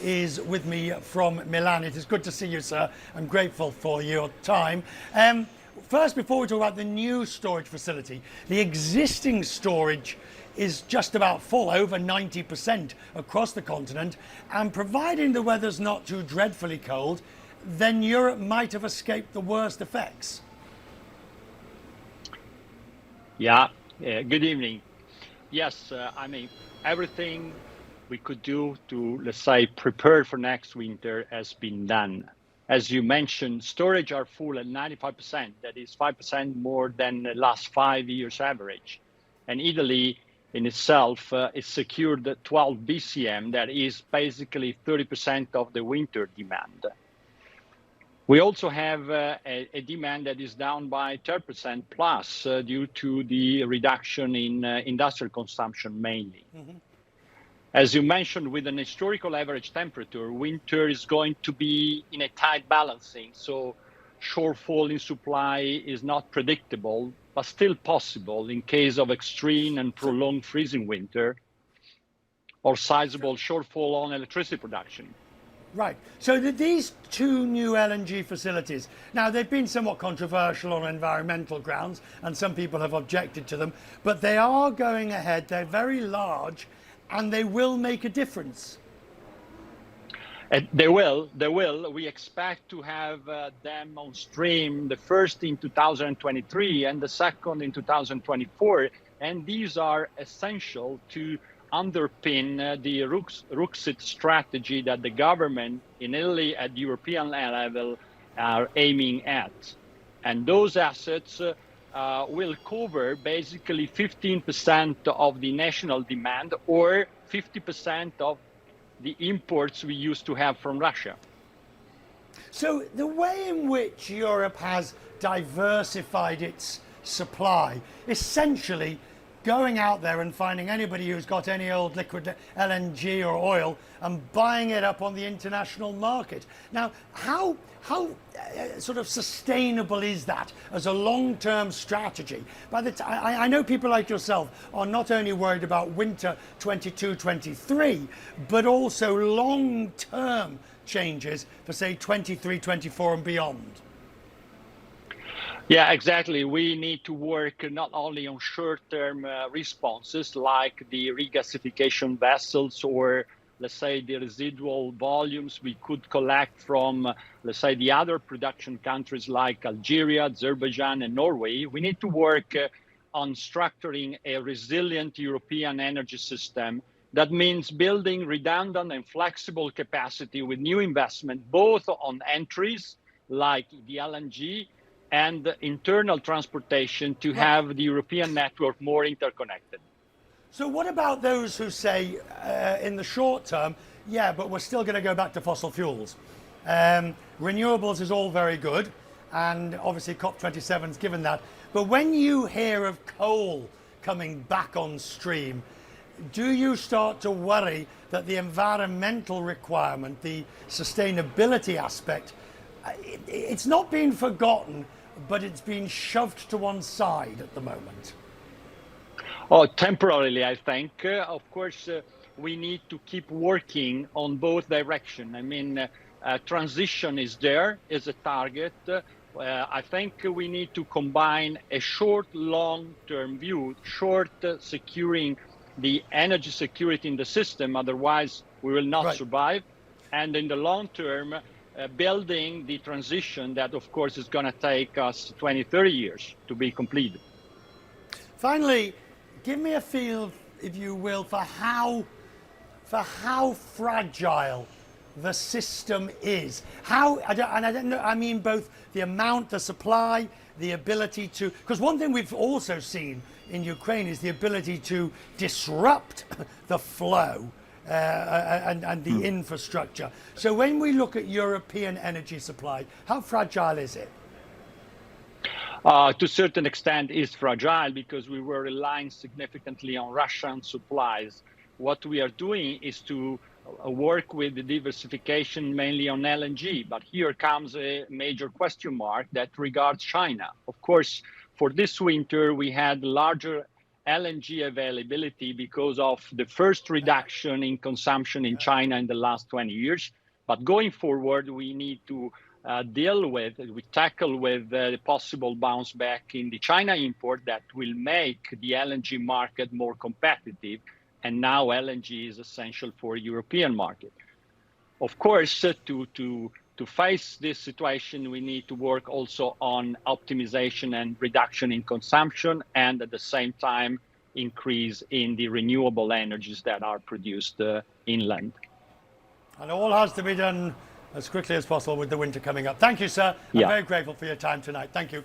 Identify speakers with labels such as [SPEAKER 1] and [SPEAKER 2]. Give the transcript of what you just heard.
[SPEAKER 1] is with me from Milan. It is good to see you, sir. I'm grateful for your time. First, before we talk about the new storage facility, the existing storage is just about full, over 90% across the continent, and providing the weather's not too dreadfully cold, then Europe might have escaped the worst effects.
[SPEAKER 2] Yeah, good evening. Yes, everything we could do to, let's say, prepare for next winter has been done. As you mentioned, storage are full at 95%. That is 5% more than the last 5 years average. And Italy in itself is secured 12 BCM. That is basically 30% of the winter demand. We also have a demand that is down by 10% plus due to the reduction in industrial consumption mainly. As you mentioned, with an historical average temperature, winter is going to be in a tight balancing. So shortfall in supply is not predictable, but still possible in case of extreme and prolonged freezing winter or sizable shortfall on electricity production.
[SPEAKER 1] Right. So these two new LNG facilities, now they've been somewhat controversial on environmental grounds, and some people have objected to them, but they are going ahead. They're very large, and they will make a difference.
[SPEAKER 2] They will. We expect to have them on stream, the first in 2023 and the second in 2024. And these are essential to underpin the Ruxit strategy that the government in Italy at the European level are aiming at. And those assets will cover basically 15% of the national demand or 50% of the imports we used to have from Russia.
[SPEAKER 1] So the way in which Europe has diversified its supply, essentially going out there and finding anybody who's got any old liquid LNG or oil and buying it up on the international market. Now, how sort of sustainable is that as a long-term strategy? By the time, I know people like yourself are not only worried about winter 22-23, but also long-term changes for, say, 23-24 and beyond.
[SPEAKER 2] Yeah, exactly. We need to work not only on short-term responses like the regasification vessels or, let's say, the residual volumes we could collect from, let's say, the other production countries like Algeria, Azerbaijan, and Norway. We need to work on structuring a resilient European energy system. That means building redundant and flexible capacity with new investment, both on entries like the LNG and internal transportation to have the European network more interconnected.
[SPEAKER 1] So what about those who say in the short term, yeah, but we're still going to go back to fossil fuels? Renewables is all very good, and obviously COP27's given that. But when you hear of coal coming back on stream, do you start to worry that the environmental requirement, the sustainability aspect, it's not been forgotten, but it's been shoved to one side at the moment?
[SPEAKER 2] Oh, temporarily, I think. Of course, we need to keep working on both directions. I mean, transition is there as a target. I think we need to combine a short, long-term view, short securing the energy security in the system, otherwise we will not survive. And in the long term, building the transition that, of course, is going to take us 20, 30 years to be completed.
[SPEAKER 1] Finally, give me a feel, if you will, for how fragile the system is. I mean both the amount, the supply, the ability to, because one thing we've also seen in Ukraine is the ability to disrupt the flow and the infrastructure. So when we look at European energy supply, how fragile is it?
[SPEAKER 2] To a certain extent is fragile because we were relying significantly on Russian supplies. What we are doing is to work with the diversification mainly on LNG, but here comes a major question mark that regards China. Of course, for this winter, we had larger LNG availability because of the first reduction in consumption in China in the last 20 years. But going forward, we need to tackle with the possible bounce back in the China import that will make the LNG market more competitive. And now LNG is essential for European market. Of course, to face this situation, we need to work also on optimization and reduction in consumption, and at the same time, increase in the renewable energies that are produced inland.
[SPEAKER 1] And all has to be done as quickly as possible with the winter coming up. Thank you, sir. I'm very grateful for your time tonight. Thank you.